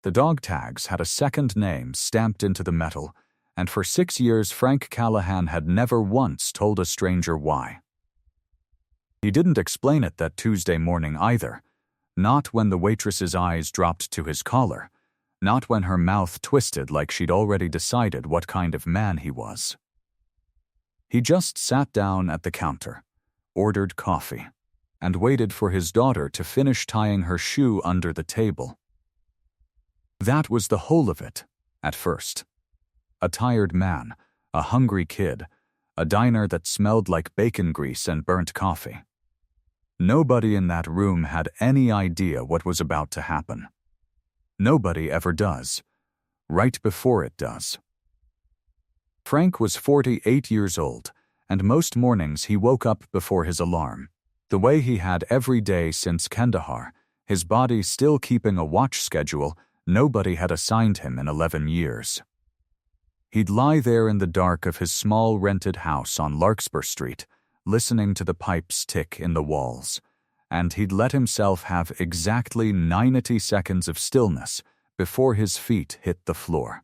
The dog tags had a second name stamped into the metal, and for 6 years Frank Callahan had never once told a stranger why. He didn't explain it that Tuesday morning either, not when the waitress's eyes dropped to his collar, not when her mouth twisted like she'd already decided what kind of man he was. He just sat down at the counter, ordered coffee, and waited for his daughter to finish tying her shoe under the table. That was the whole of it, at first. A tired man, a hungry kid, a diner that smelled like bacon grease and burnt coffee. Nobody in that room had any idea what was about to happen. Nobody ever does, right before it does. Frank was 48 years old, and most mornings he woke up before his alarm, the way he had every day since Kandahar, his body still keeping a watch schedule nobody had assigned him in 11 years. He'd lie there in the dark of his small rented house on Larkspur Street, listening to the pipes tick in the walls, and he'd let himself have exactly 90 seconds of stillness before his feet hit the floor.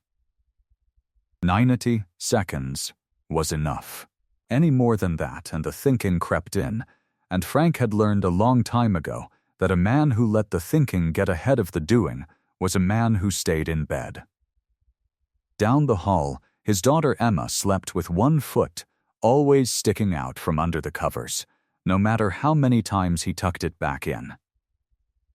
90 seconds was enough. Any more than that and the thinking crept in, and Frank had learned a long time ago that a man who let the thinking get ahead of the doing was a man who stayed in bed. Down the hall, his daughter Emma slept with one foot always sticking out from under the covers, no matter how many times he tucked it back in.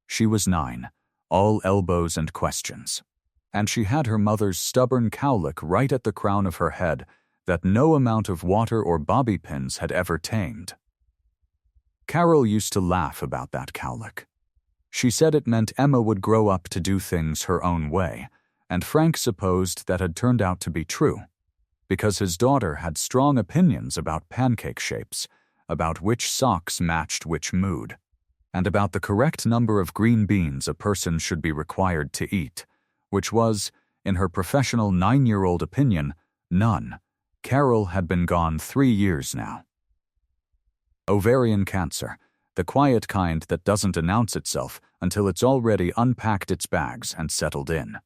She was 9, all elbows and questions, and she had her mother's stubborn cowlick right at the crown of her head that no amount of water or bobby pins had ever tamed. Carol used to laugh about that cowlick. She said it meant Emma would grow up to do things her own way, and Frank supposed that had turned out to be true, because his daughter had strong opinions about pancake shapes, about which socks matched which mood, and about the correct number of green beans a person should be required to eat, which was, in her professional 9-year-old opinion, none. Carol had been gone 3 years now. Ovarian cancer, the quiet kind that doesn't announce itself until it's already unpacked its bags and settled in.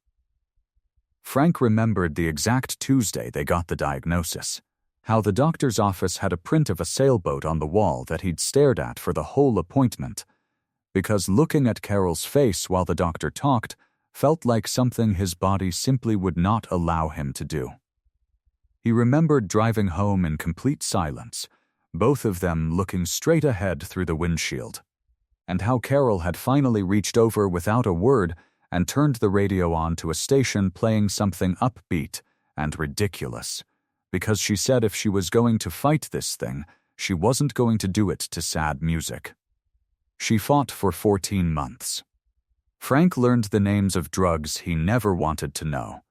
Frank remembered the exact Tuesday they got the diagnosis, how the doctor's office had a print of a sailboat on the wall that he'd stared at for the whole appointment, because looking at Carol's face while the doctor talked felt like something his body simply would not allow him to do. He remembered driving home in complete silence, both of them looking straight ahead through the windshield, and how Carol had finally reached over without a word and turned the radio on to a station playing something upbeat and ridiculous, because she said if she was going to fight this thing, she wasn't going to do it to sad music. She fought for 14 months. Frank learned the names of drugs he never wanted to know,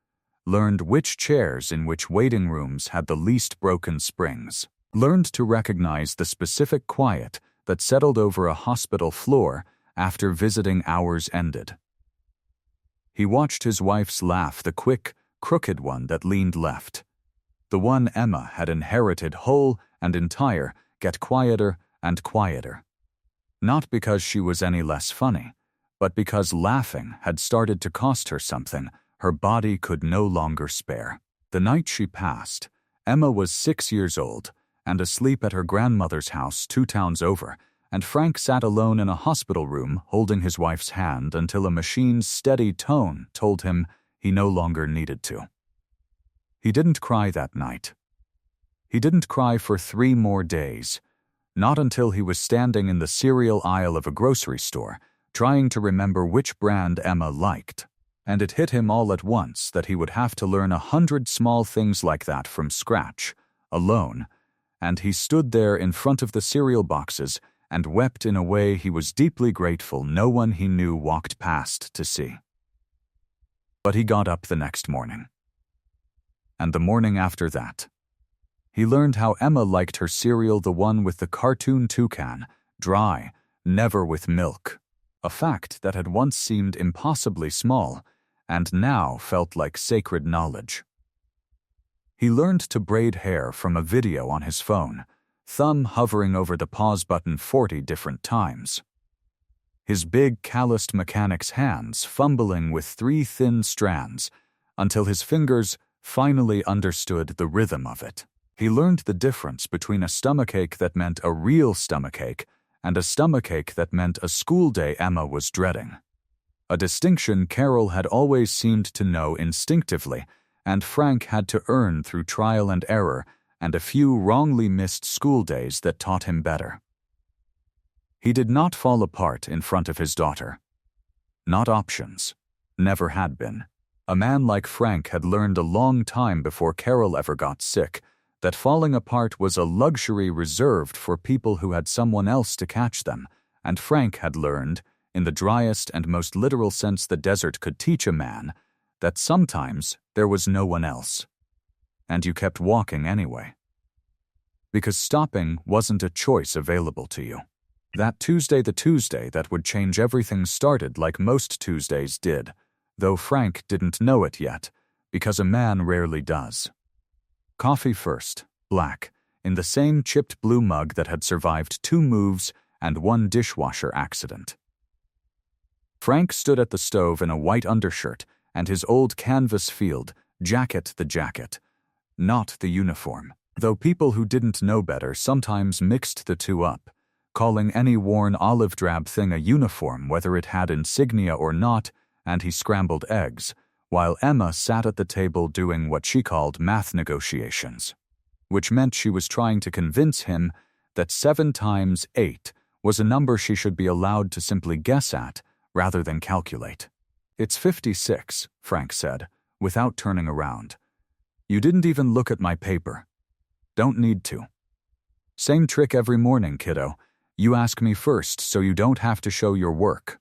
learned which chairs in which waiting rooms had the least broken springs, learned to recognize the specific quiet that settled over a hospital floor after visiting hours ended. He watched his wife's laugh, the quick, crooked one that leaned left. The one Emma had inherited whole and entire get quieter and quieter. Not because she was any less funny, but because laughing had started to cost her something her body could no longer spare. The night she passed, Emma was 6 years old and asleep at her grandmother's house 2 towns over, and Frank sat alone in a hospital room holding his wife's hand until a machine's steady tone told him he no longer needed to. He didn't cry that night. He didn't cry for 3 more days, not until he was standing in the cereal aisle of a grocery store, trying to remember which brand Emma liked, and it hit him all at once that he would have to learn 100 small things like that from scratch, alone, and he stood there in front of the cereal boxes and wept in a way he was deeply grateful no one he knew walked past to see. But he got up the next morning. And the morning after that. He learned how Emma liked her cereal, the one with the cartoon toucan, dry, never with milk, a fact that had once seemed impossibly small and now felt like sacred knowledge. He learned to braid hair from a video on his phone, thumb hovering over the pause button 40 different times. his big calloused mechanic's hands fumbling with 3 thin strands until his fingers finally understood the rhythm of it. He learned the difference between a stomachache that meant a real stomachache and a stomachache that meant a school day Emma was dreading. A distinction Carol had always seemed to know instinctively, and Frank had to earn through trial and error and a few wrongly missed school days that taught him better. He did not fall apart in front of his daughter. Not options. Never had been. A man like Frank had learned a long time before Carol ever got sick that falling apart was a luxury reserved for people who had someone else to catch them, and Frank had learned, in the driest and most literal sense the desert could teach a man, that sometimes there was no one else. And you kept walking anyway. Because stopping wasn't a choice available to you. That Tuesday, the Tuesday that would change everything, started like most Tuesdays did, though Frank didn't know it yet, because a man rarely does. Coffee first, black, in the same chipped blue mug that had survived 2 moves and 1 dishwasher accident. Frank stood at the stove in a white undershirt and his old canvas field jacket, the jacket, not the uniform, though people who didn't know better sometimes mixed the two up, calling any worn olive drab thing a uniform whether it had insignia or not, and he scrambled eggs, while Emma sat at the table doing what she called math negotiations, which meant she was trying to convince him that 7 times 8 was a number she should be allowed to simply guess at rather than calculate. "It's 56, Frank said, without turning around. "You didn't even look at my paper. Don't need to. Same trick every morning, kiddo. You ask me first so you don't have to show your work."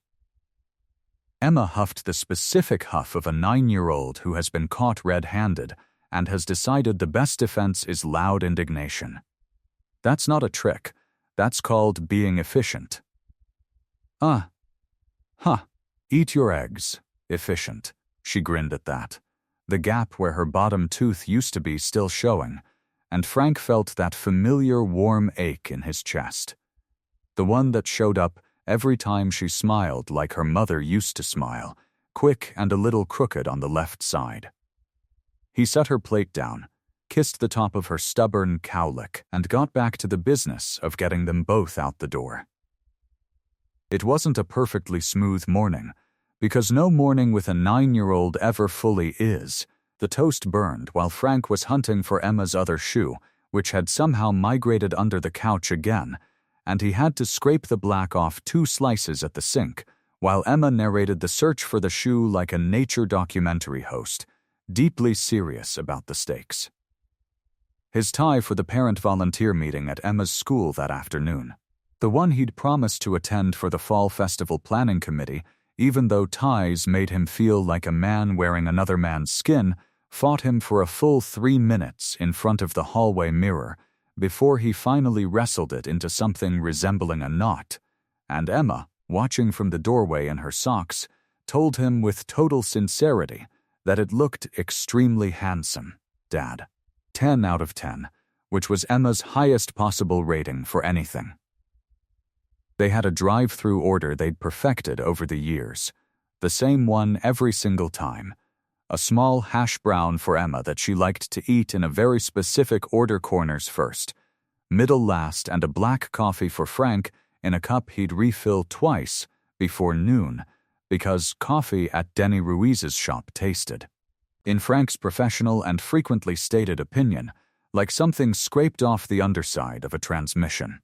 Emma huffed the specific huff of a 9-year-old who has been caught red-handed and has decided the best defense is loud indignation. That's not a trick. That's called being efficient. Eat your eggs. Efficient. She grinned at that, the gap where her bottom tooth used to be still showing, and Frank felt that familiar warm ache in his chest. The one that showed up every time she smiled like her mother used to smile, quick and a little crooked on the left side. He set her plate down, kissed the top of her stubborn cowlick, and got back to the business of getting them both out the door. It wasn't a perfectly smooth morning, because no morning with a 9-year-old ever fully is. The toast burned while Frank was hunting for Emma's other shoe, which had somehow migrated under the couch again, and he had to scrape the black off 2 slices at the sink, while Emma narrated the search for the shoe like a nature documentary host, deeply serious about the stakes. His tie for the parent volunteer meeting at Emma's school that afternoon, the one he'd promised to attend for the fall festival planning committee, even though ties made him feel like a man wearing another man's skin, fought him for a full 3 minutes in front of the hallway mirror before he finally wrestled it into something resembling a knot, and Emma, watching from the doorway in her socks, told him with total sincerity that it looked extremely handsome, Dad. 10 out of 10, which was Emma's highest possible rating for anything. They had a drive-through order they'd perfected over the years, the same one every single time. A small hash brown for Emma that she liked to eat in a very specific order, corners first, middle last, and a black coffee for Frank in a cup he'd refill twice before noon, because coffee at Denny Ruiz's shop tasted, in Frank's professional and frequently stated opinion, like something scraped off the underside of a transmission.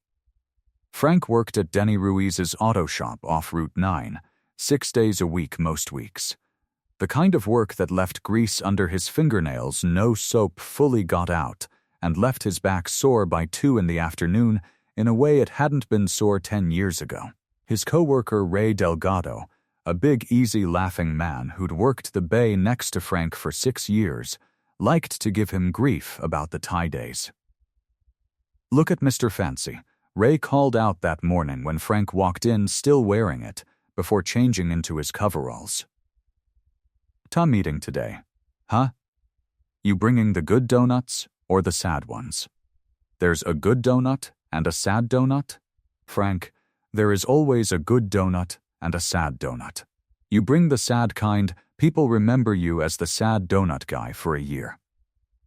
Frank worked at Denny Ruiz's auto shop off Route 9, 6 days a week most weeks. The kind of work that left grease under his fingernails no soap fully got out, and left his back sore by 2 in the afternoon in a way it hadn't been sore 10 years ago. His co-worker Ray Delgado, a big, easy, laughing man who'd worked the bay next to Frank for 6 years, liked to give him grief about the tie days. "Look at Mr. Fancy," Ray called out that morning when Frank walked in still wearing it, before changing into his coveralls. "Ta meeting today, huh? You bringing the good donuts or the sad ones? There's a good donut and a sad donut? Frank, there is always a good donut and a sad donut. You bring the sad kind, people remember you as the sad donut guy for a year.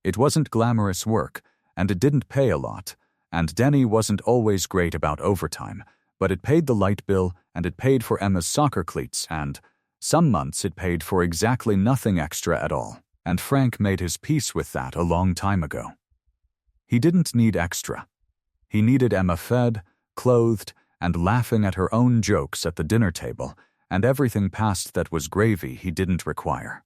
It wasn't glamorous work, and it didn't pay a lot, and Denny wasn't always great about overtime, but it paid the light bill and it paid for Emma's soccer cleats, and some months it paid for exactly nothing extra at all, and Frank made his peace with that a long time ago. He didn't need extra. He needed Emma fed, clothed, and laughing at her own jokes at the dinner table, and everything past that was gravy he didn't require.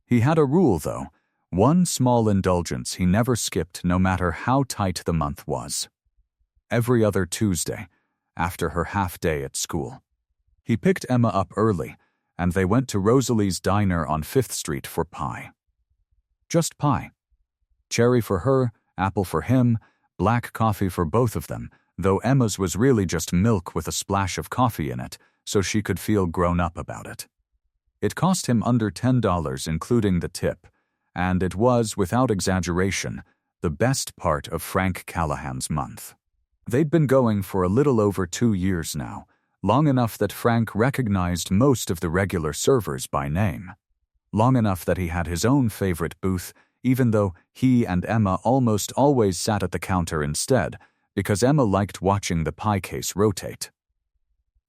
He had a rule, though, one small indulgence he never skipped no matter how tight the month was. Every other Tuesday, after her half-day at school. He picked Emma up early, and they went to Rosalie's Diner on 5th Street for pie. Just pie. Cherry for her, apple for him, black coffee for both of them, though Emma's was really just milk with a splash of coffee in it, so she could feel grown up about it. It cost him under $10 including the tip, and it was, without exaggeration, the best part of Frank Callahan's month. They'd been going for a little over 2 years now, long enough that Frank recognized most of the regular servers by name. Long enough that he had his own favorite booth, even though he and Emma almost always sat at the counter instead, because Emma liked watching the pie case rotate.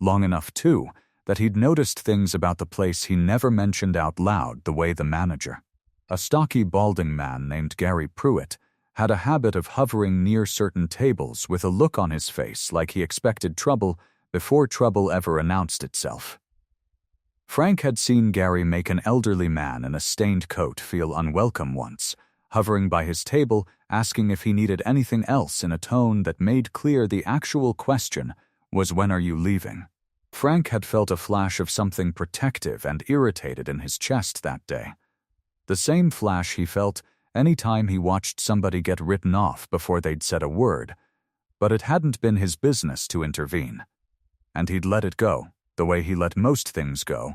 Long enough, too, that he'd noticed things about the place he never mentioned out loud the way the manager, a stocky balding man named Gary Pruitt, had a habit of hovering near certain tables with a look on his face like he expected trouble before trouble ever announced itself. Frank had seen Gary make an elderly man in a stained coat feel unwelcome once, hovering by his table asking if he needed anything else in a tone that made clear the actual question was, "When are you leaving?" Frank had felt a flash of something protective and irritated in his chest that day. The same flash he felt any time he watched somebody get written off before they'd said a word, but it hadn't been his business to intervene. And he'd let it go, the way he let most things go,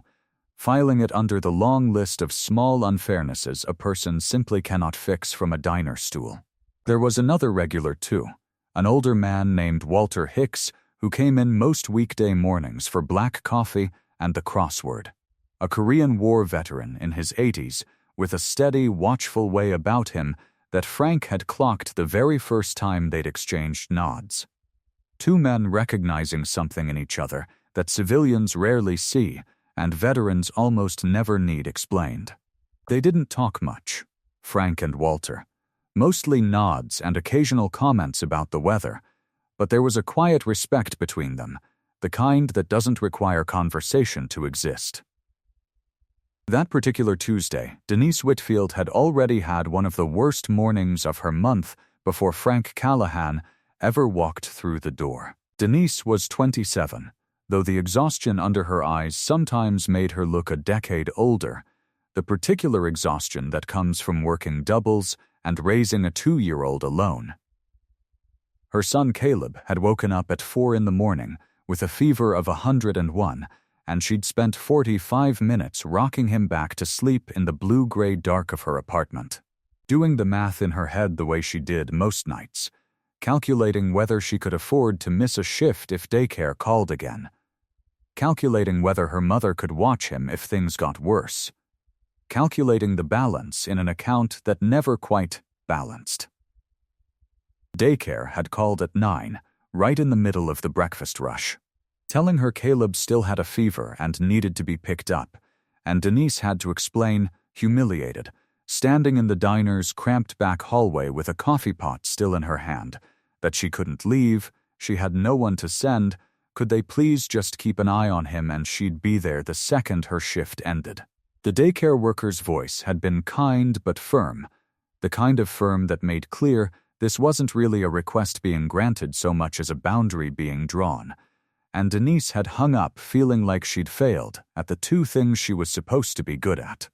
filing it under the long list of small unfairnesses a person simply cannot fix from a diner stool. There was another regular, too, an older man named Walter Hicks who came in most weekday mornings for black coffee and the crossword, a Korean War veteran in his 80s with a steady, watchful way about him that Frank had clocked the very first time they'd exchanged nods. Two men recognizing something in each other that civilians rarely see and veterans almost never need explained. They didn't talk much, Frank and Walter, mostly nods and occasional comments about the weather, but there was a quiet respect between them, the kind that doesn't require conversation to exist. That particular Tuesday, Denise Whitfield had already had one of the worst mornings of her month before Frank Callahan ever walked through the door. Denise was 27, though the exhaustion under her eyes sometimes made her look a decade older, the particular exhaustion that comes from working doubles and raising a 2-year-old alone. Her son Caleb had woken up at 4 in the morning with a fever of 101, and she'd spent 45 minutes rocking him back to sleep in the blue-gray dark of her apartment, doing the math in her head the way she did most nights, calculating whether she could afford to miss a shift if daycare called again, calculating whether her mother could watch him if things got worse, calculating the balance in an account that never quite balanced. Daycare had called at 9, right in the middle of the breakfast rush, telling her Caleb still had a fever and needed to be picked up, and Denise had to explain, humiliated, standing in the diner's cramped-back hallway with a coffee pot still in her hand, that she couldn't leave, she had no one to send, could they please just keep an eye on him and she'd be there the second her shift ended. The daycare worker's voice had been kind but firm, the kind of firm that made clear this wasn't really a request being granted so much as a boundary being drawn, and Denise had hung up feeling like she'd failed at the two things she was supposed to be good at: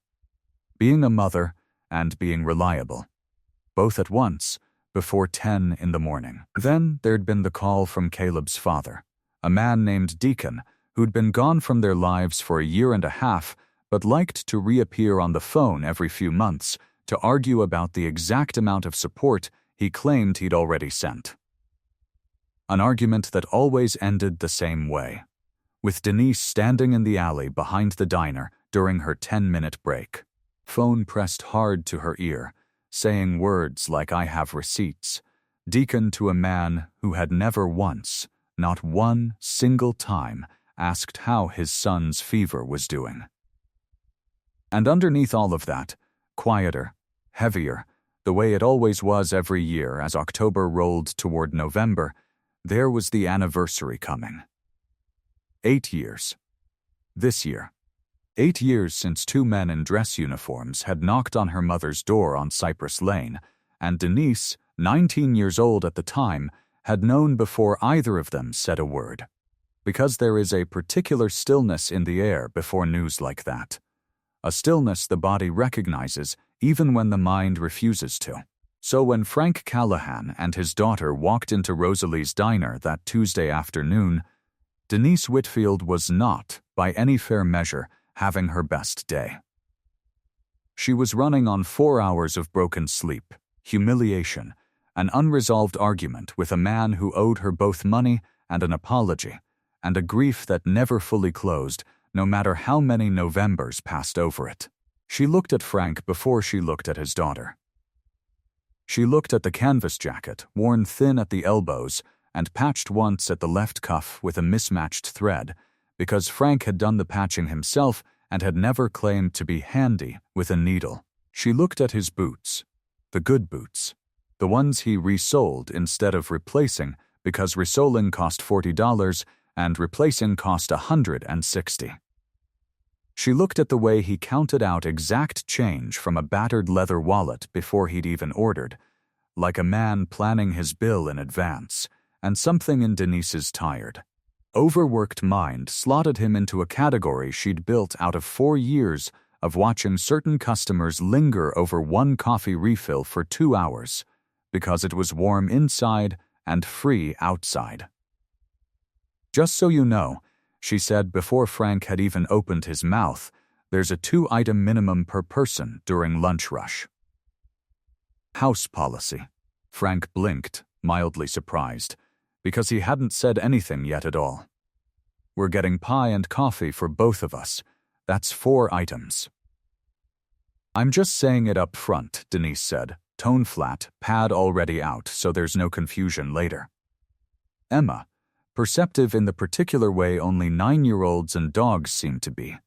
being a mother and being reliable, both at once, before 10 in the morning. Then there'd been the call from Caleb's father, a man named Deacon, who'd been gone from their lives for a year and a half, but liked to reappear on the phone every few months to argue about the exact amount of support he claimed he'd already sent. An argument that always ended the same way. with Denise standing in the alley behind the diner during her 10-minute break. Phone pressed hard to her ear, saying words like "I have receipts," deacon to a man who had never once, not one single time, asked how his son's fever was doing. And underneath all of that, quieter, heavier, the way it always was every year as October rolled toward November, there was the anniversary coming. 8 years. This year. 8 years since two men in dress uniforms had knocked on her mother's door on Cypress Lane, and Denise, 19 years old at the time, had known before either of them said a word. Because there is a particular stillness in the air before news like that. A stillness the body recognizes even when the mind refuses to. So when Frank Callahan and his daughter walked into Rosalie's diner that Tuesday afternoon, Denise Whitfield was not, by any fair measure, having her best day. She was running on 4 hours of broken sleep, humiliation, an unresolved argument with a man who owed her both money and an apology, and a grief that never fully closed, no matter how many Novembers passed over it. She looked at Frank before she looked at his daughter. She looked at the canvas jacket, worn thin at the elbows and patched once at the left cuff with a mismatched thread, because Frank had done the patching himself and had never claimed to be handy with a needle. She looked at his boots, the good boots, the ones he resold instead of replacing because resoling cost $40 and replacing cost $160. She looked at the way he counted out exact change from a battered leather wallet before he'd even ordered, like a man planning his bill in advance, and something in Denise's tired, overworked mind slotted him into a category she'd built out of 4 years of watching certain customers linger over one coffee refill for 2 hours, because it was warm inside and free outside. "Just so you know," she said before Frank had even opened his mouth, "there's a 2-item minimum per person during lunch rush." House policy. Frank blinked, mildly surprised, because he hadn't said anything yet at all. "We're getting pie and coffee for both of us. That's 4 items. "I'm just saying it up front," Denise said, tone flat, pad already out so there's no confusion later. Emma, perceptive in the particular way only 9-year-olds and dogs seem to be,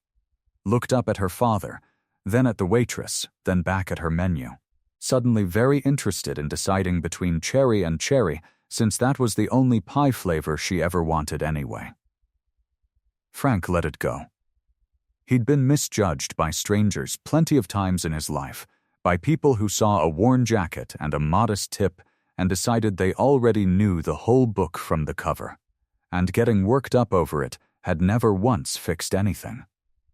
looked up at her father, then at the waitress, then back at her menu, suddenly very interested in deciding between cherry and cherry, since that was the only pie flavor she ever wanted anyway. Frank let it go. He'd been misjudged by strangers plenty of times in his life, by people who saw a worn jacket and a modest tip and decided they already knew the whole book from the cover, and getting worked up over it had never once fixed anything.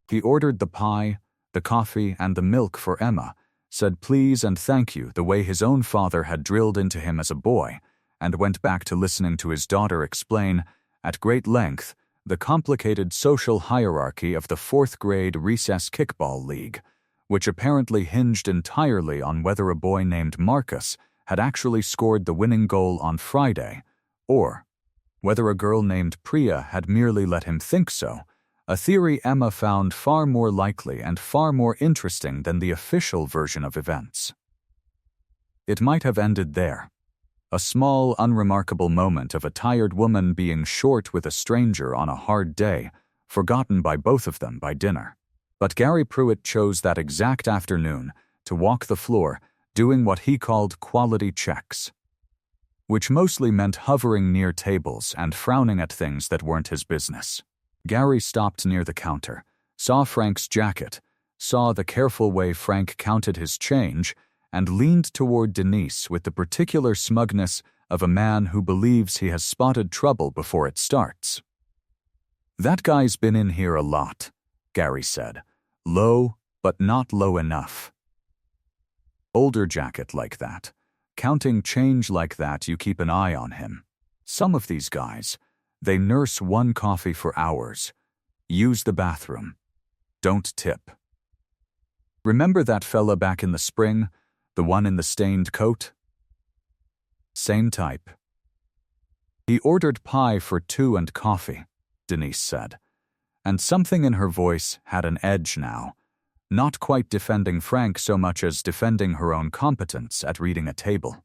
He ordered the pie, the coffee, and the milk for Emma, said please and thank you the way his own father had drilled into him as a boy, and went back to listening to his daughter explain, at great length, the complicated social hierarchy of the 4th-grade recess kickball league, which apparently hinged entirely on whether a boy named Marcus had actually scored the winning goal on Friday, or whether a girl named Priya had merely let him think so, a theory Emma found far more likely and far more interesting than the official version of events. It might have ended there. A small, unremarkable moment of a tired woman being short with a stranger on a hard day, forgotten by both of them by dinner. But Gary Pruitt chose that exact afternoon to walk the floor, doing what he called quality checks, which mostly meant hovering near tables and frowning at things that weren't his business. Gary stopped near the counter, saw Frank's jacket, saw the careful way Frank counted his change, and leaned toward Denise with the particular smugness of a man who believes he has spotted trouble before it starts. "That guy's been in here a lot," Gary said. "Low, but not low enough. Older jacket like that. Counting change like that, you keep an eye on him. Some of these guys, they nurse one coffee for hours. Use the bathroom. Don't tip. Remember that fella back in the spring? The one in the stained coat? Same type." "He ordered pie for 2 and coffee," Denise said. And something in her voice had an edge now, not quite defending Frank so much as defending her own competence at reading a table.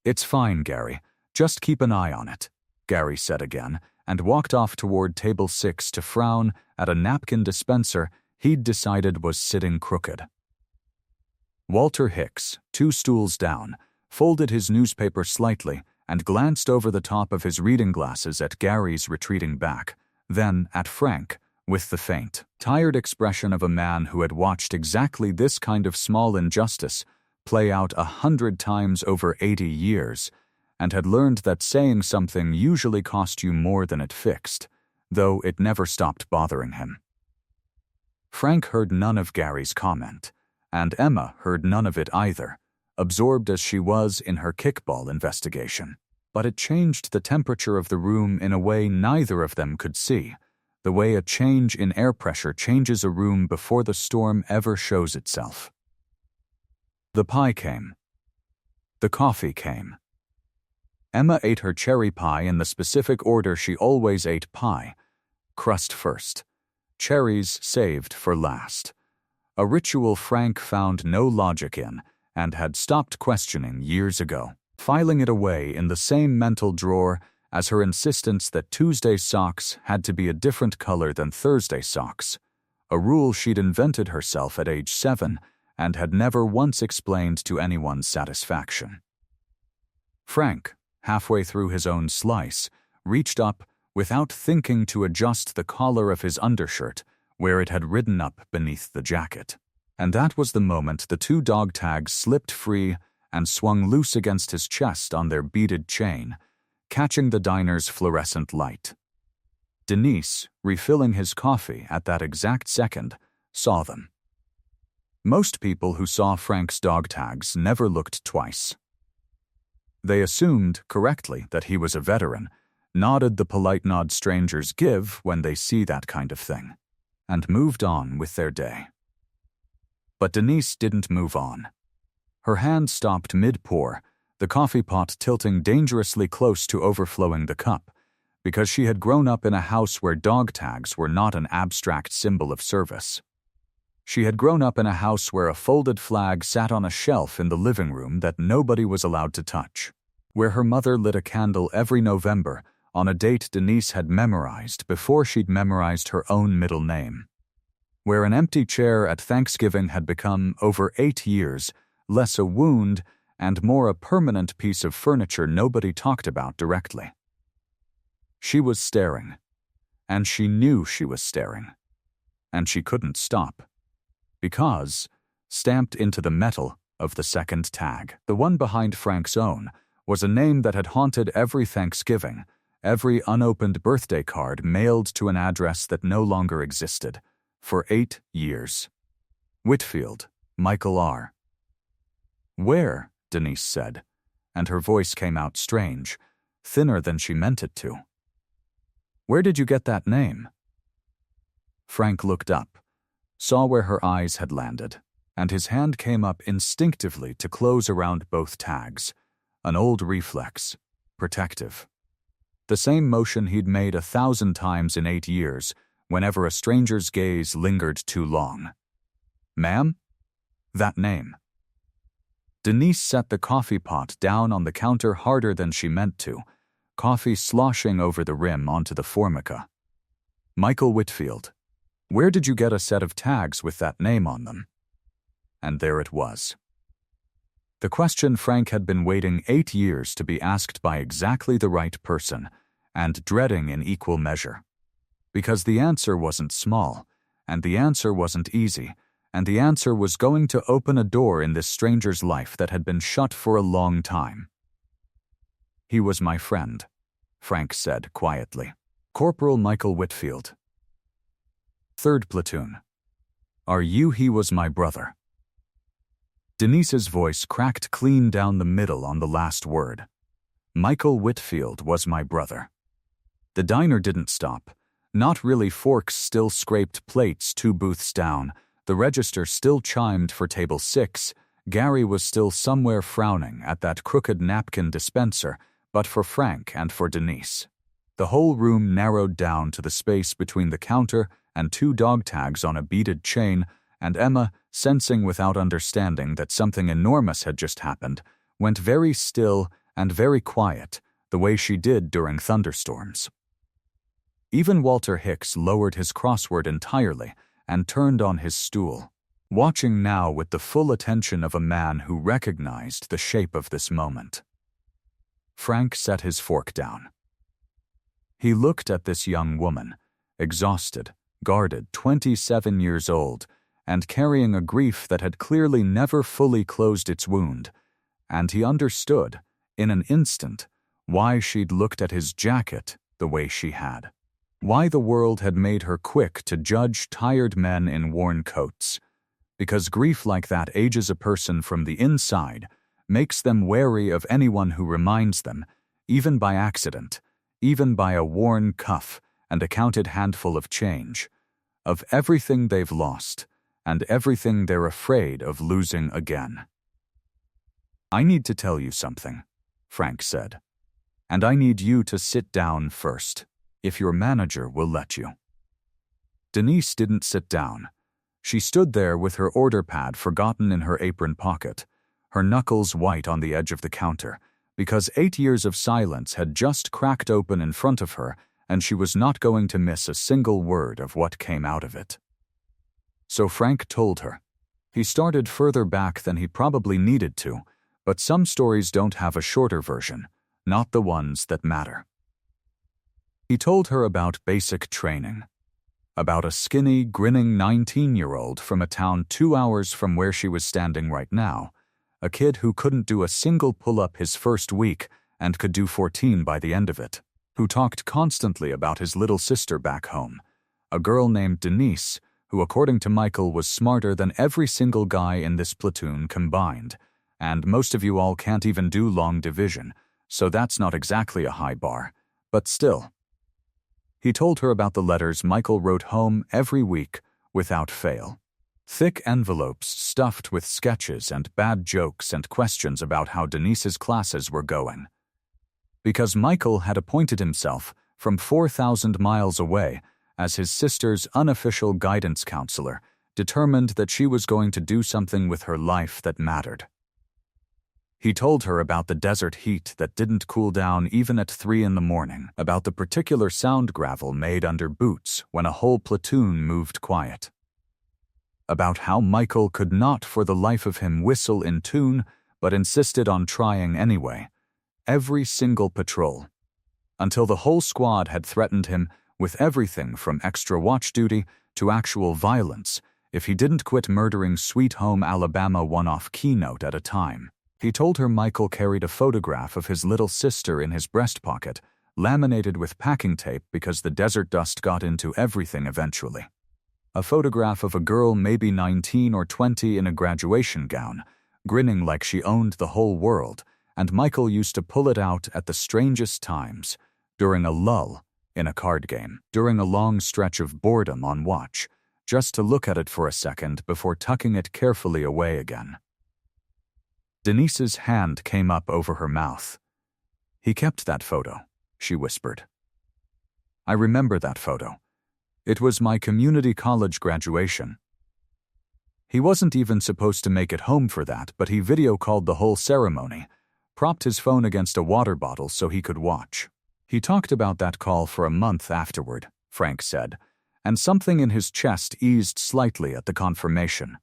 "It's fine, Gary. Just keep an eye on it," Gary said again, and walked off toward table 6 to frown at a napkin dispenser he'd decided was sitting crooked. Walter Hicks, 2 stools down, folded his newspaper slightly and glanced over the top of his reading glasses at Gary's retreating back, then at Frank, with the faint, tired expression of a man who had watched exactly this kind of small injustice play out 100 times over 80 years, and had learned that saying something usually cost you more than it fixed, though it never stopped bothering him. Frank heard none of Gary's comment, and Emma heard none of it either, absorbed as she was in her kickball investigation. But it changed the temperature of the room in a way neither of them could see, the way a change in air pressure changes a room before the storm ever shows itself. The pie came. The coffee came. Emma ate her cherry pie in the specific order she always ate pie, crust first, cherries saved for last. A ritual Frank found no logic in and had stopped questioning years ago, filing it away in the same mental drawer as her insistence that Tuesday socks had to be a different color than Thursday socks, a rule she'd invented herself at age 7 and had never once explained to anyone's satisfaction. Frank, halfway through his own slice, reached up without thinking to adjust the collar of his undershirt where it had ridden up beneath the jacket. And that was the moment the 2 dog tags slipped free and swung loose against his chest on their beaded chain, catching the diner's fluorescent light. Denise, refilling his coffee at that exact second, saw them. Most people who saw Frank's dog tags never looked twice. They assumed, correctly, that he was a veteran, nodded the polite nod strangers give when they see that kind of thing, and moved on with their day. But Denise didn't move on. Her hand stopped mid-pour, the coffee pot tilting dangerously close to overflowing the cup, because she had grown up in a house where dog tags were not an abstract symbol of service. She had grown up in a house where a folded flag sat on a shelf in the living room that nobody was allowed to touch, where her mother lit a candle every November on a date Denise had memorized before she'd memorized her own middle name, where an empty chair at Thanksgiving had become, over 8 years, less a wound and more a permanent piece of furniture nobody talked about directly. She was staring, and she knew she was staring, and she couldn't stop. Because, stamped into the metal of the second tag, the one behind Frank's own, was a name that had haunted every Thanksgiving, every unopened birthday card mailed to an address that no longer existed, for 8 years. Whitfield, Michael R. "Where?" Denise said, and her voice came out strange, thinner than she meant it to. "Where did you get that name?" Frank looked up, saw where her eyes had landed, and his hand came up instinctively to close around both tags, an old reflex, protective. The same motion he'd made 1,000 times in 8 years, whenever a stranger's gaze lingered too long. "Ma'am?" "That name." Denise set the coffee pot down on the counter harder than she meant to, coffee sloshing over the rim onto the formica. "Michael Whitfield. Where did you get a set of tags with that name on them?" And there it was. The question Frank had been waiting 8 years to be asked by exactly the right person, and dreading in equal measure. Because the answer wasn't small, and the answer wasn't easy, and the answer was going to open a door in this stranger's life that had been shut for a long time. "He was my friend," Frank said quietly. "Corporal Michael Whitfield. 3rd Platoon. Are you? He was my brother." Denise's voice cracked clean down the middle on the last word. Michael Whitfield was my brother. The diner didn't stop. Not really. Forks still scraped plates 2 booths down. The register still chimed for table 6. Gary was still somewhere frowning at that crooked napkin dispenser, but for Frank and for Denise. The whole room narrowed down to the space between the counter and 2 dog tags on a beaded chain, and Emma, sensing without understanding that something enormous had just happened, went very still and very quiet, the way she did during thunderstorms. Even Walter Hicks lowered his crossword entirely and turned on his stool, watching now with the full attention of a man who recognized the shape of this moment. Frank set his fork down. He looked at this young woman, exhausted, guarded, 27 years old, and carrying a grief that had clearly never fully closed its wound, and he understood, in an instant, why she'd looked at his jacket the way she had. Why the world had made her quick to judge tired men in worn coats. Because grief like that ages a person from the inside, makes them wary of anyone who reminds them, even by accident, even by a worn cuff and a counted handful of change, of everything they've lost and everything they're afraid of losing again. "I need to tell you something," Frank said. "And I need you to sit down first, if your manager will let you." Denise didn't sit down. She stood there with her order pad forgotten in her apron pocket, her knuckles white on the edge of the counter, because 8 years of silence had just cracked open in front of her, and she was not going to miss a single word of what came out of it. So Frank told her. He started further back than he probably needed to, but some stories don't have a shorter version, not the ones that matter. He told her about basic training, about a skinny, grinning 19-year-old from a town 2 hours from where she was standing right now, a kid who couldn't do a single pull-up his first week and could do 14 by the end of it, who talked constantly about his little sister back home, a girl named Denise, who according to Michael was smarter than every single guy in this platoon combined, and most of you all can't even do long division, so that's not exactly a high bar, but still. He told her about the letters Michael wrote home every week, without fail. Thick envelopes stuffed with sketches and bad jokes and questions about how Denise's classes were going. Because Michael had appointed himself from 4,000 miles away as his sister's unofficial guidance counselor, determined that she was going to do something with her life that mattered. He told her about the desert heat that didn't cool down even at 3 in the morning, about the particular sound gravel made under boots when a whole platoon moved quiet, about how Michael could not for the life of him whistle in tune, but insisted on trying anyway, every single patrol, until the whole squad had threatened him with everything from extra watch duty to actual violence if he didn't quit murdering Sweet Home Alabama one-off keynote at a time. He told her Michael carried a photograph of his little sister in his breast pocket, laminated with packing tape because the desert dust got into everything eventually. A photograph of a girl maybe 19 or 20 in a graduation gown, grinning like she owned the whole world, and Michael used to pull it out at the strangest times, during a lull in a card game, during a long stretch of boredom on watch, just to look at it for a second before tucking it carefully away again. Denise's hand came up over her mouth. "He kept that photo," she whispered. "I remember that photo. It was my community college graduation. He wasn't even supposed to make it home for that, but he video-called the whole ceremony, propped his phone against a water bottle so he could watch. He talked about that call for a month afterward," Frank said, and something in his chest eased slightly at the confirmation,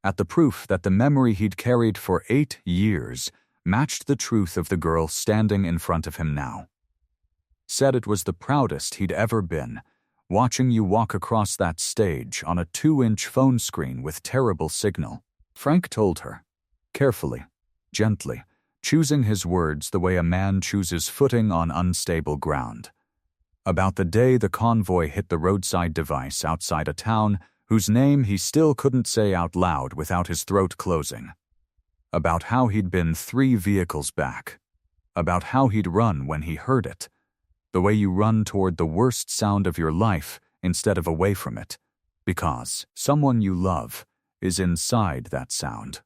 at the proof that the memory he'd carried for 8 years matched the truth of the girl standing in front of him now. Said it was the proudest he'd ever been, watching you walk across that stage on a 2-inch phone screen with terrible signal. Frank told her, carefully, gently, choosing his words the way a man chooses footing on unstable ground, about the day the convoy hit the roadside device outside a town whose name he still couldn't say out loud without his throat closing, about how he'd been 3 vehicles back, about how he'd run when he heard it, the way you run toward the worst sound of your life instead of away from it, because someone you love is inside that sound.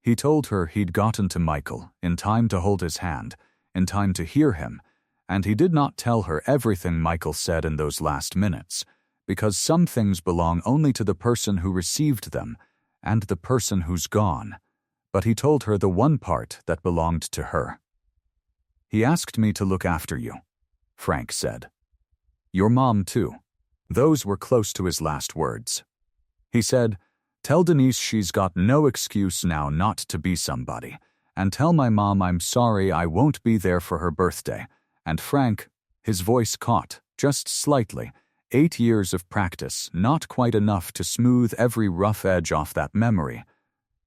He told her he'd gotten to Michael in time to hold his hand, in time to hear him, and he did not tell her everything Michael said in those last minutes, because some things belong only to the person who received them and the person who's gone, but he told her the one part that belonged to her. "He asked me to look after you," Frank said. "Your mom, too." Those were close to his last words. He said, "Tell Denise she's got no excuse now not to be somebody, and tell my mom I'm sorry I won't be there for her birthday." And Frank, his voice caught, just slightly, 8 years of practice, not quite enough to smooth every rough edge off that memory.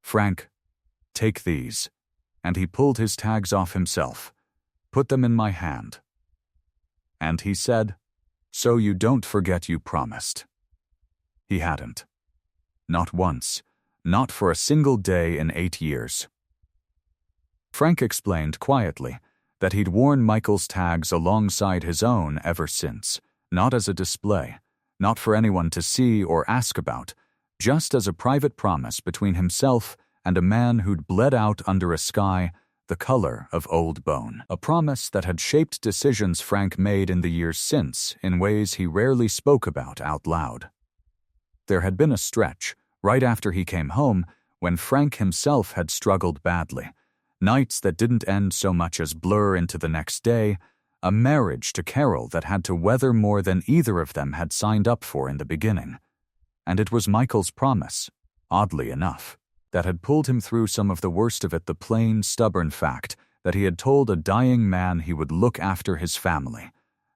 "Frank, take these." And he pulled his tags off himself. "Put them in my hand." And he said, "So you don't forget you promised." He hadn't. Not once. Not for a single day in 8 years. Frank explained quietly that he'd worn Michael's tags alongside his own ever since, not as a display, not for anyone to see or ask about, just as a private promise between himself and a man who'd bled out under a sky the color of old bone. A promise that had shaped decisions Frank made in the years since in ways he rarely spoke about out loud. There had been a stretch, right after he came home, when Frank himself had struggled badly. Nights that didn't end so much as blur into the next day, a marriage to Carol that had to weather more than either of them had signed up for in the beginning. And it was Michael's promise, oddly enough, that had pulled him through some of the worst of it, the plain, stubborn fact that he had told a dying man he would look after his family.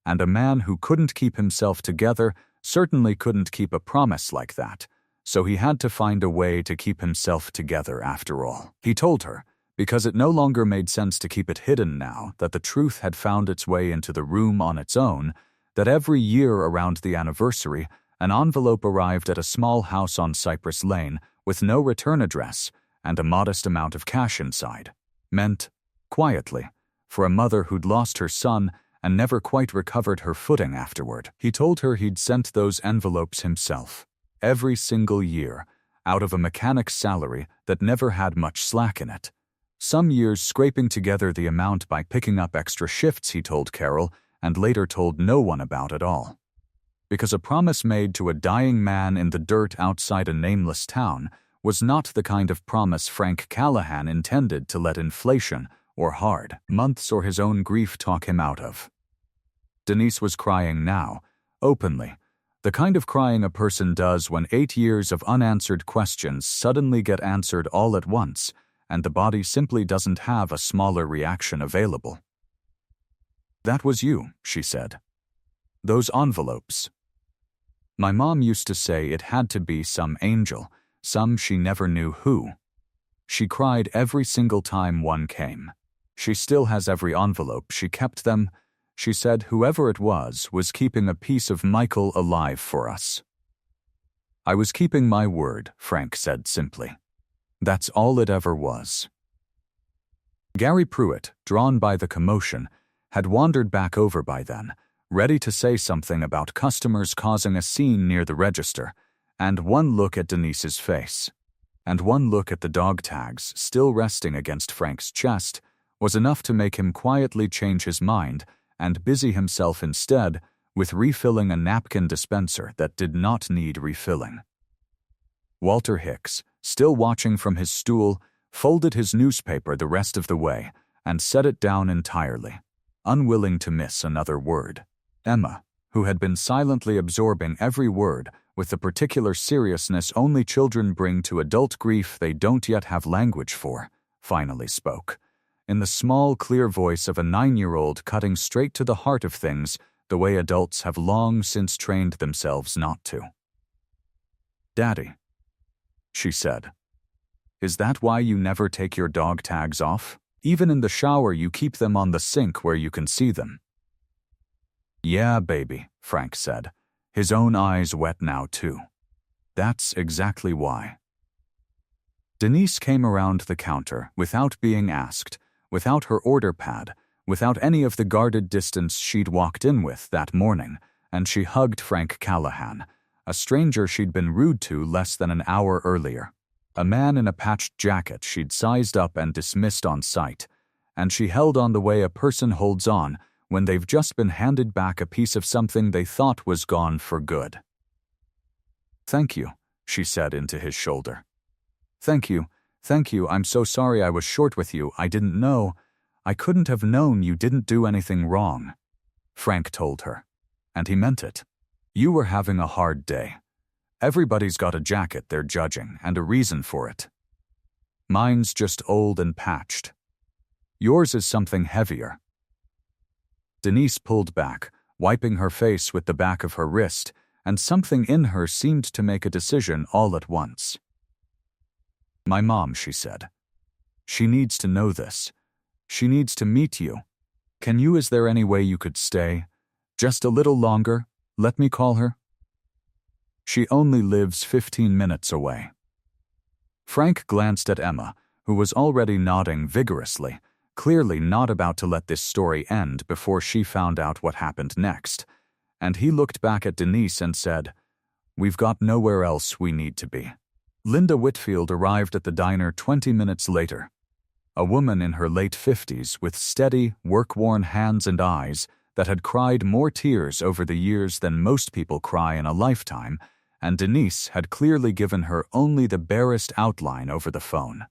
And a man who couldn't keep himself together certainly couldn't keep a promise like that, so he had to find a way to keep himself together after all. He told her, because it no longer made sense to keep it hidden now that the truth had found its way into the room on its own, that every year around the anniversary, an envelope arrived at a small house on Cypress Lane with no return address and a modest amount of cash inside. Meant, quietly, for a mother who'd lost her son and never quite recovered her footing afterward. He told her he'd sent those envelopes himself, every single year, out of a mechanic's salary that never had much slack in it. Some years scraping together the amount by picking up extra shifts, he told Carol, and later told no one about at all. Because a promise made to a dying man in the dirt outside a nameless town was not the kind of promise Frank Callahan intended to let inflation or hard months or his own grief talk him out of. Denise was crying now, openly, the kind of crying a person does when 8 years of unanswered questions suddenly get answered all at once, and the body simply doesn't have a smaller reaction available. "That was you," she said. "Those envelopes. My mom used to say it had to be some angel, some she never knew who. She cried every single time one came. She still has every envelope. She kept them. She said whoever it was keeping a piece of Michael alive for us." "I was keeping my word," Frank said simply. "That's all it ever was." Gary Pruitt, drawn by the commotion, had wandered back over by then, ready to say something about customers causing a scene near the register, and one look at Denise's face, and one look at the dog tags still resting against Frank's chest, was enough to make him quietly change his mind and busy himself instead with refilling a napkin dispenser that did not need refilling. Walter Hicks, still watching from his stool, folded his newspaper the rest of the way and set it down entirely, unwilling to miss another word. Emma, who had been silently absorbing every word with the particular seriousness only children bring to adult grief they don't yet have language for, finally spoke, in the small, clear voice of a 9-year-old cutting straight to the heart of things the way adults have long since trained themselves not to. "Daddy," she said, "is that why you never take your dog tags off? Even in the shower you keep them on the sink where you can see them." "Yeah, baby," Frank said, his own eyes wet now too. "That's exactly why." Denise came around the counter without being asked, without her order pad, without any of the guarded distance she'd walked in with that morning, and she hugged Frank Callahan, a stranger she'd been rude to less than an hour earlier, a man in a patched jacket she'd sized up and dismissed on sight, and she held on the way a person holds on when they've just been handed back a piece of something they thought was gone for good. "Thank you," she said into his shoulder. Thank you, I'm so sorry I was short with you, I didn't know. I couldn't have known you didn't do anything wrong," Frank told her. And he meant it. "You were having a hard day. Everybody's got a jacket they're judging, and a reason for it. Mine's just old and patched. Yours is something heavier." Denise pulled back, wiping her face with the back of her wrist, and something in her seemed to make a decision all at once. "My mom," she said. "She needs to know this. She needs to meet you. Is there any way you could stay? Just a little longer? Let me call her?" "She only lives 15 minutes away." Frank glanced at Emma, who was already nodding vigorously, clearly not about to let this story end before she found out what happened next, and he looked back at Denise and said, "We've got nowhere else we need to be." Linda Whitfield arrived at the diner 20 minutes later. A woman in her late 50s with steady, work-worn hands and eyes that had cried more tears over the years than most people cry in a lifetime, and Denise had clearly given her only the barest outline over the phone.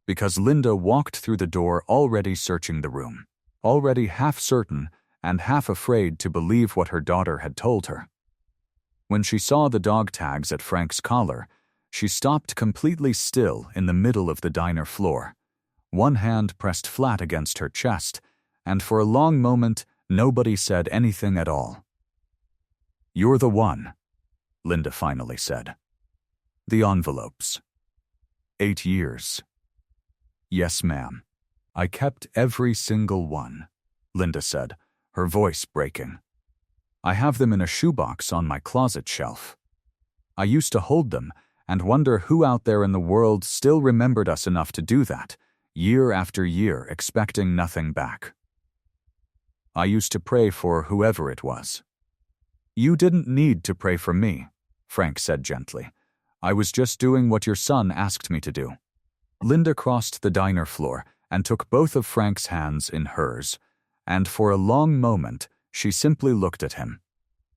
Because Linda walked through the door already searching the room, already half certain and half afraid to believe what her daughter had told her. When she saw the dog tags at Frank's collar, she stopped completely still in the middle of the diner floor, one hand pressed flat against her chest, and for a long moment nobody said anything at all. "You're the one," Linda finally said. "The envelopes. 8 years. Yes, ma'am. I kept every single one," Linda said, her voice breaking. "I have them in a shoebox on my closet shelf. I used to hold them and wonder who out there in the world still remembered us enough to do that, year after year, expecting nothing back. I used to pray for whoever it was." "You didn't need to pray for me," Frank said gently. "I was just doing what your son asked me to do." Linda crossed the diner floor and took both of Frank's hands in hers, and for a long moment she simply looked at him.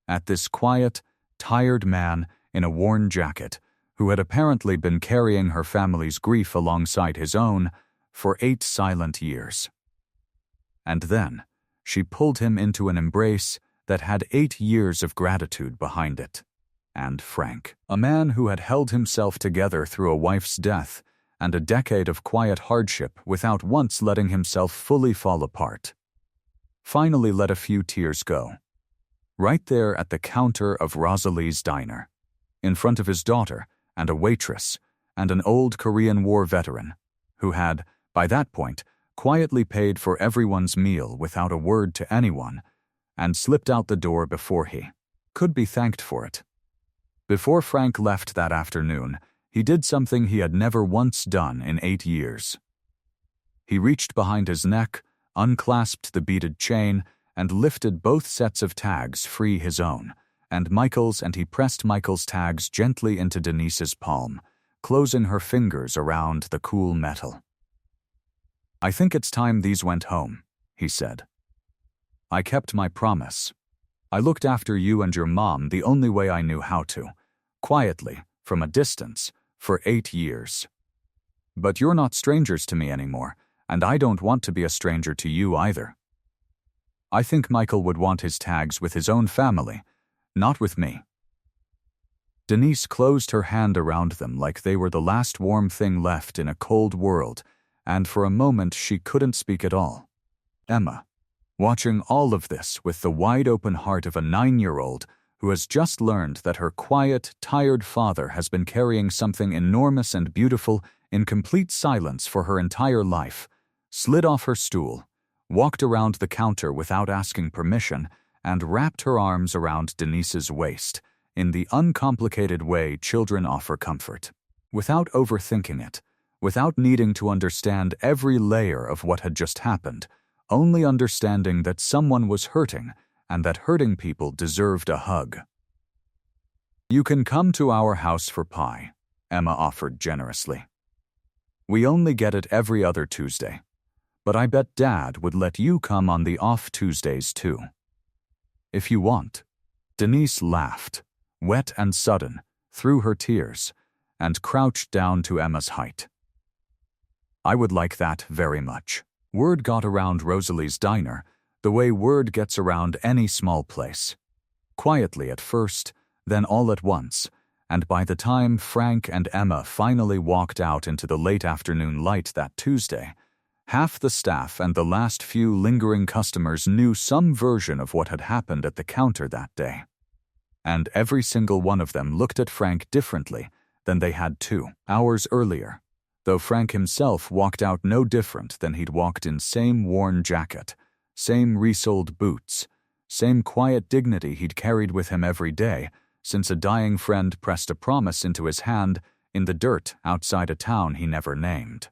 At this quiet, tired man in a worn jacket, who had apparently been carrying her family's grief alongside his own for 8 silent years. And then she pulled him into an embrace that had 8 years of gratitude behind it. And Frank, a man who had held himself together through a wife's death and a decade of quiet hardship without once letting himself fully fall apart, finally let a few tears go. Right there at the counter of Rosalie's diner, in front of his daughter and a waitress and an old Korean War veteran who had, by that point, quietly paid for everyone's meal without a word to anyone and slipped out the door before he could be thanked for it. Before Frank left that afternoon, he did something he had never once done in 8 years. He reached behind his neck, unclasped the beaded chain, and lifted both sets of tags free his own, and Michael's, and he pressed Michael's tags gently into Denise's palm, closing her fingers around the cool metal. "I think it's time these went home," he said. "I kept my promise. I looked after you and your mom the only way I knew how to, quietly, from a distance, for 8 years. But you're not strangers to me anymore, and I don't want to be a stranger to you either. I think Michael would want his tags with his own family, not with me." Denise closed her hand around them like they were the last warm thing left in a cold world, and for a moment she couldn't speak at all. Emma, watching all of this with the wide-open heart of a 9-year-old who has just learned that her quiet, tired father has been carrying something enormous and beautiful in complete silence for her entire life, slid off her stool, walked around the counter without asking permission, and wrapped her arms around Denise's waist in the uncomplicated way children offer comfort, without overthinking it, without needing to understand every layer of what had just happened, only understanding that someone was hurting and that hurting people deserved a hug. "You can come to our house for pie," Emma offered generously. "We only get it every other Tuesday, but I bet Dad would let you come on the off Tuesdays too. If you want." Denise laughed, wet and sudden, through her tears, and crouched down to Emma's height. "I would like that very much." Word got around Rosalie's diner, the way word gets around any small place. Quietly at first, then all at once, and by the time Frank and Emma finally walked out into the late afternoon light that Tuesday, half the staff and the last few lingering customers knew some version of what had happened at the counter that day. And every single one of them looked at Frank differently than they had 2 hours earlier, though Frank himself walked out no different than he'd walked in same worn jacket, same resoled boots, same quiet dignity he'd carried with him every day since a dying friend pressed a promise into his hand in the dirt outside a town he never named.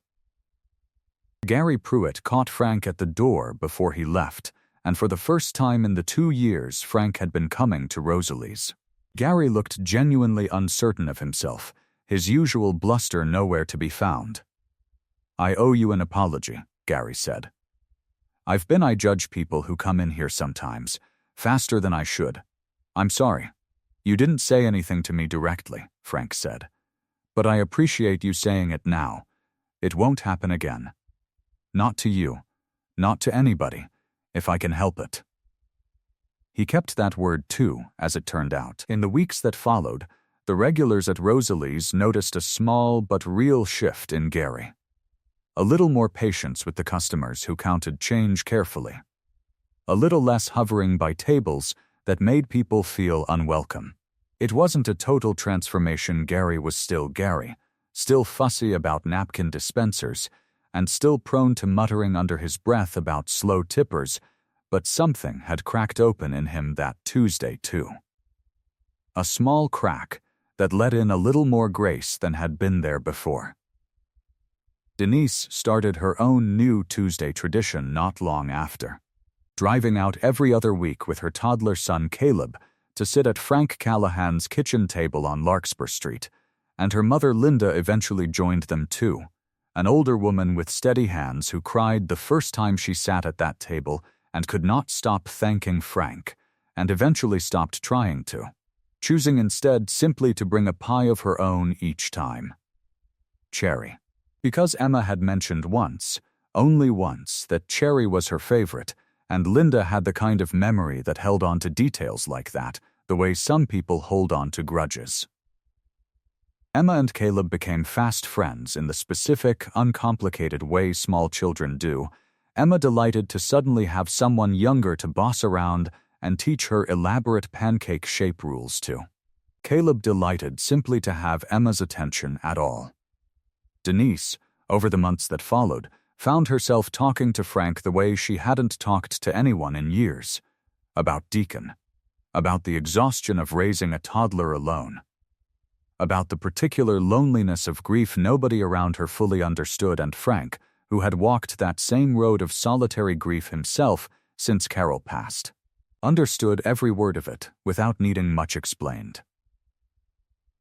Gary Pruitt caught Frank at the door before he left, and for the first time in the 2 years Frank had been coming to Rosalie's. Gary looked genuinely uncertain of himself, his usual bluster nowhere to be found. "I owe you an apology," Gary said. I judge people who come in here sometimes, faster than I should. I'm sorry. You didn't say anything to me directly," Frank said. "But I appreciate you saying it now. It won't happen again. Not to you. Not to anybody, if I can help it." He kept that word too, as it turned out. In the weeks that followed, the regulars at Rosalie's noticed a small but real shift in Gary. A little more patience with the customers who counted change carefully. A little less hovering by tables that made people feel unwelcome. It wasn't a total transformation. Gary was still Gary, still fussy about napkin dispensers, and still prone to muttering under his breath about slow tippers, but something had cracked open in him that Tuesday too. A small crack that let in a little more grace than had been there before. Denise started her own new Tuesday tradition not long after, driving out every other week with her toddler son Caleb to sit at Frank Callahan's kitchen table on Larkspur Street, and her mother Linda eventually joined them too, an older woman with steady hands who cried the first time she sat at that table and could not stop thanking Frank, and eventually stopped trying to, choosing instead simply to bring a pie of her own each time. Cherry. Because Emma had mentioned once, only once, that cherry was her favorite, and Linda had the kind of memory that held on to details like that, the way some people hold on to grudges. Emma and Caleb became fast friends in the specific, uncomplicated way small children do. Emma delighted to suddenly have someone younger to boss around and teach her elaborate pancake shape rules to. Caleb delighted simply to have Emma's attention at all. Denise, over the months that followed, found herself talking to Frank the way she hadn't talked to anyone in years. About Deacon. About the exhaustion of raising a toddler alone. About the particular loneliness of grief nobody around her fully understood, and Frank, who had walked that same road of solitary grief himself since Carol passed, understood every word of it without needing much explained.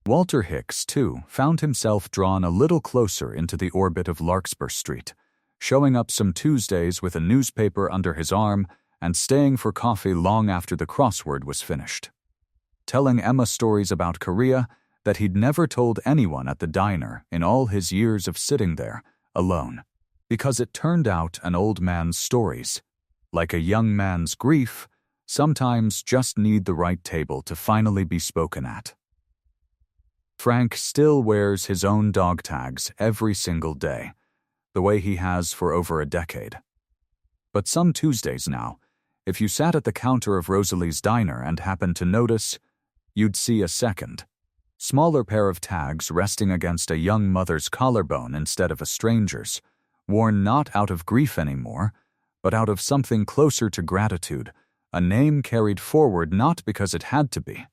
Walter Hicks, too, found himself drawn a little closer into the orbit of Larkspur Street, showing up some Tuesdays with a newspaper under his arm and staying for coffee long after the crossword was finished. Telling Emma stories about Korea that he'd never told anyone at the diner in all his years of sitting there, alone, because it turned out an old man's stories, like a young man's grief, sometimes just need the right table to finally be spoken at. Frank still wears his own dog tags every single day, the way he has for over a decade. But some Tuesdays now, if you sat at the counter of Rosalie's diner and happened to notice, you'd see a second, smaller pair of tags resting against a young mother's collarbone instead of a stranger's, worn not out of grief anymore, but out of something closer to gratitude, a name carried forward not because it had to be,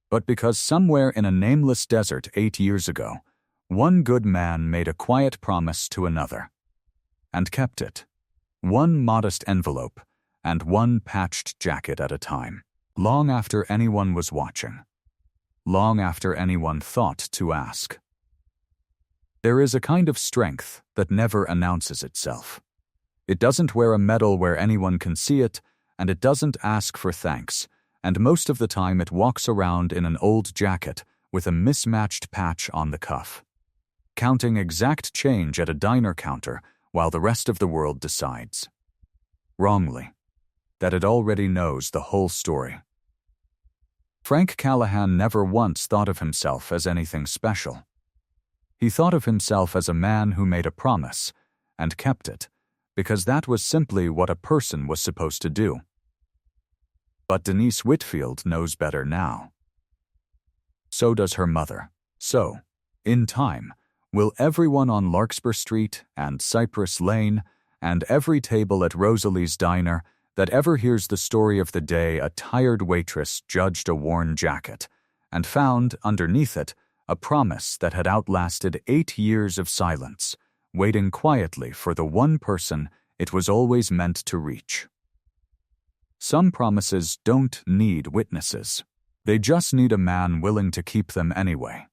but because somewhere in a nameless desert 8 years ago, one good man made a quiet promise to another, and kept it, one modest envelope and one patched jacket at a time, long after anyone was watching, long after anyone thought to ask. There is a kind of strength that never announces itself. It doesn't wear a medal where anyone can see it, and it doesn't ask for thanks, and most of the time it walks around in an old jacket with a mismatched patch on the cuff, counting exact change at a diner counter while the rest of the world decides, wrongly, that it already knows the whole story. Frank Callahan never once thought of himself as anything special. He thought of himself as a man who made a promise and kept it, because that was simply what a person was supposed to do. But Denise Whitfield knows better now. So does her mother. So, in time, will everyone on Larkspur Street and Cypress Lane and every table at Rosalie's Diner that ever hears the story of the day a tired waitress judged a worn jacket and found, underneath it, a promise that had outlasted 8 years of silence, waiting quietly for the one person it was always meant to reach. Some promises don't need witnesses. They just need a man willing to keep them anyway.